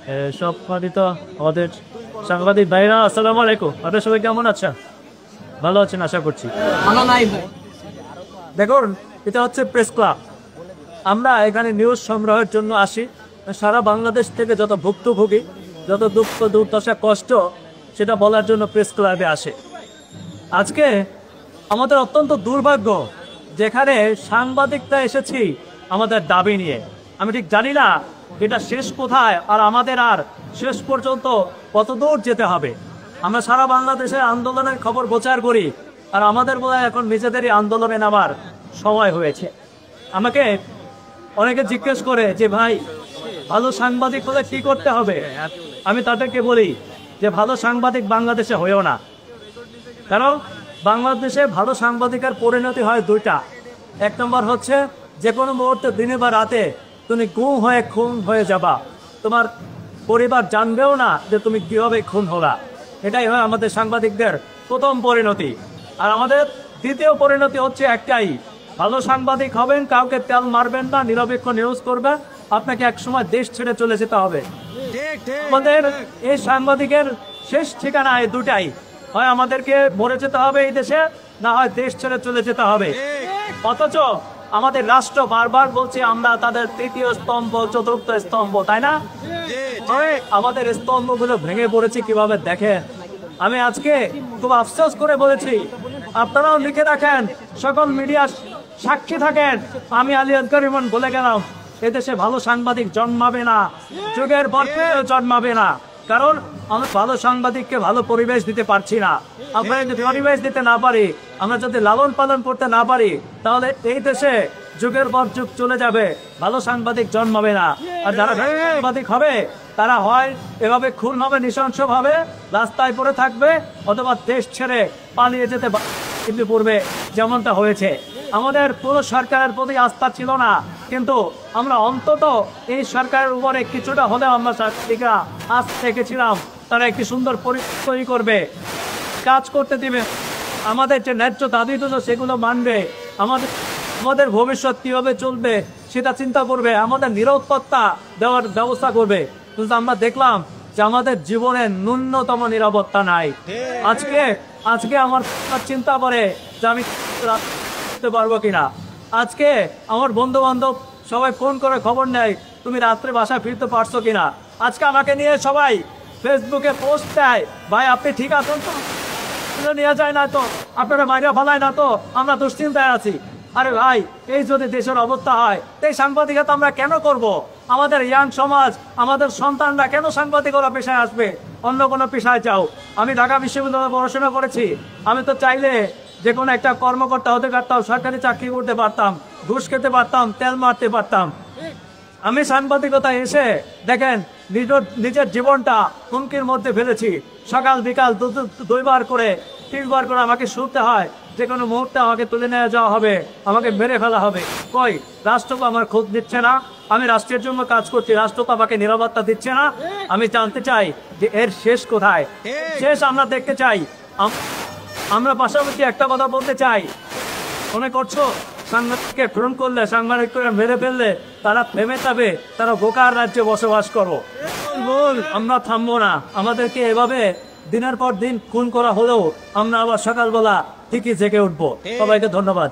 সম্মানিত আমাদের সাংবাদিক ভাইরা, আসসালামু আলাইকুম। আপনারা সবাই কেমন আছেন? ভালো আছেন আশা করছি। দেখুন, এটা হচ্ছে প্রেস ক্লাব। আমরা এখানে নিউজ সংগ্রহের জন্য আসি। সারা বাংলাদেশ থেকে যত ভুক্তভোগী, যত দুঃখ দুর্দশা কষ্ট, সেটা বলার জন্য প্রেস ক্লাবে আসে। আজকে আমাদের অত্যন্ত দুর্ভাগ্য, যেখানে সাংবাদিকরা এসেছি আমাদের দাবি নিয়ে। আমি ঠিক জানি না এটা শেষ কোথায়, আর আমাদের আর শেষ পর্যন্ত কত দূর যেতে হবে। আমরা সারা বাংলাদেশে আন্দোলনের খবর প্রচার করি, আর আমাদের বোধহয় এখন নিজেদেরই আন্দোলনে নামার সময় হয়েছে। আমাকে অনেকে জিজ্ঞেস করে যে ভাই, ভালো সাংবাদিক হলে কি করতে হবে? আমি তাদেরকে বলি যে ভালো সাংবাদিক বাংলাদেশে হয়েও না। কারণ বাংলাদেশে ভালো সাংবাদিকের পরিণতি হয় দুইটা। এক নম্বর হচ্ছে, যে কোনো মুহূর্তে দিনে বা রাতে তুমি গুম হয়ে খুন হয়ে যাবা, তোমার পরিবার জানবেও না যে তুমি কিভাবে খুন হলা। এটাই হয় আমাদের সাংবাদিকদের প্রথম পরিণতি। আর আমাদের দ্বিতীয় পরিণতি হচ্ছে একটাই, ভালো সাংবাদিক হবেন, কাউকে তেল মারবেন না, নিরপেক্ষ নিউজ করবেন, আপনাকে একসময় দেশ ছেড়ে চলে যেতে হবে। আমাদের এই সাংবাদিকের শেষ ঠিকানা এই দুটাই, হয় আমাদেরকে মরে যেতে হবে এই দেশে, না হয় দেশ ছেড়ে চলে যেতে হবে। অথচ আমাদের রাষ্ট্র বারবার বলছে আমরা তাদের তৃতীয় স্তম্ভ, চতুর্থ স্তম্ভ, তাই না? আমাদের স্তম্ভগুলো ভেঙে পড়েছে কিভাবে দেখেন। আমি আজকে খুব আফসোস করে বলেছি, আপনারাও লিখে রাখেন, সকল মিডিয়া সাক্ষী থাকেন, আমি আলী আসগর ইমন বলে গেলাম, এদেশে ভালো সাংবাদিক জন্মাবে না, যুগের পর জন্মাবে না। কারণ আমরা ভালো সাংবাদিককে ভালো পরিবেশ দিতে পারছি না। আমরা যদি পরিবেশ দিতে না পারি, আমরা যদি লালন পালন করতে না পারি, তাহলে এই দেশে যুগের পর যুগ চলে যাবে, ভালো সাংবাদিক জন্মাবে না। আর যারা সাংবাদিক হবে তারা হয় এভাবে খুন হবে, নৃশংসভাবে রাস্তায় পড়ে থাকবে, অথবা দেশ ছেড়ে পালিয়ে যেতে কিন্তু পূর্বে যেমনটা হয়েছে। আমাদের পুরো সরকারের প্রতি আস্থা ছিল না, কিন্তু আমরা অন্তত এই সরকারের উপরে কিছুটা হলেও আমরা সাংবাদিকরা আস্থা রেখেছিলাম, তারা একটি সুন্দর পরিস্থিতি করবে, কাজ করতে দিবে, আমাদের যে ন্যায্য দাবি ছিল সেগুলো মানবে, আমাদের ভবিষ্যৎ কিভাবে চলবে সেটা চিন্তা করবে, আমাদের নিরাপত্তা দেওয়ার ব্যবস্থা করবে। কিন্তু আমরা দেখলাম যে আমাদের জীবনে ন্যূনতম নিরাপত্তা নাই। আজকে আমার চিন্তা করে যে আমি রাখতে পারবো কিনা। আজকে আমার বন্ধু বান্ধব সবাই ফোন করে খবর নেয় তুমি রাত্রে বাসায় ফিরতে পারছো কিনা। আজকে আমাকে নিয়ে সবাই ফেসবুকে পোস্ট দেয়, ভাই আপনি ঠিক আছেন তো, নিয়ে যায় না তো, আপনারা মাইরা ফালায় না তো, আমরা দুশ্চিন্তায় আছি। আরে ভাই, এই যদি দেশের অবস্থা হয়, এই সাংবাদিকতা আমরা কেন করব? আমাদের ইয়াং সমাজ, আমাদের সন্তানরা কেন সাংবাদিকতা পেশায় আসবে? অন্য কোনো পেশায় যাও। আমি ঢাকা বিশ্ববিদ্যালয়ে পড়াশোনা করেছি, আমি তো চাইলে যে কোনো একটা কর্মকর্তা হতে পারতাম, সরকারি চাকরি করতে পারতাম, ঘুষ খেতে পারতাম, তেল মারতে পারতাম। আমি সাংবাদিকতায় এসে দেখেন নিজের জীবনটা হুমকির মধ্যে ফেলেছি। সকাল বিকাল দুইবার করে 3বার করে আমাকে শুনতে হয়, যে কোনো মুহূর্তে আমাকে তুলে নিয়ে যাওয়া হবে, আমাকে মেরে ফেলা হবে। কই, রাষ্ট্র তো আমার খোঁজ দিচ্ছে না। আমি রাষ্ট্রের জন্য কাজ করছি, রাষ্ট্র তো আমাকে নিরাপত্তা দিচ্ছে না। আমি জানতে চাই যে এর শেষ কোথায়, শেষ আমরা দেখতে চাই। আমরা পাশাপাশি একটা কথা বলতে চাই, মনে করছো সাংবাদিককে খুন করলে, সাংবাদিককে মেরে ফেললে তারা থেমে যাবে, তারা বোকার রাজ্যে বসবাস করো। আমরা থামবো না। আমাদেরকে এভাবে দিনের পর দিন খুন করা হলেও আমরা আবার সকালবেলা ঠিকই জেগে উঠবো। সবাইকে ধন্যবাদ।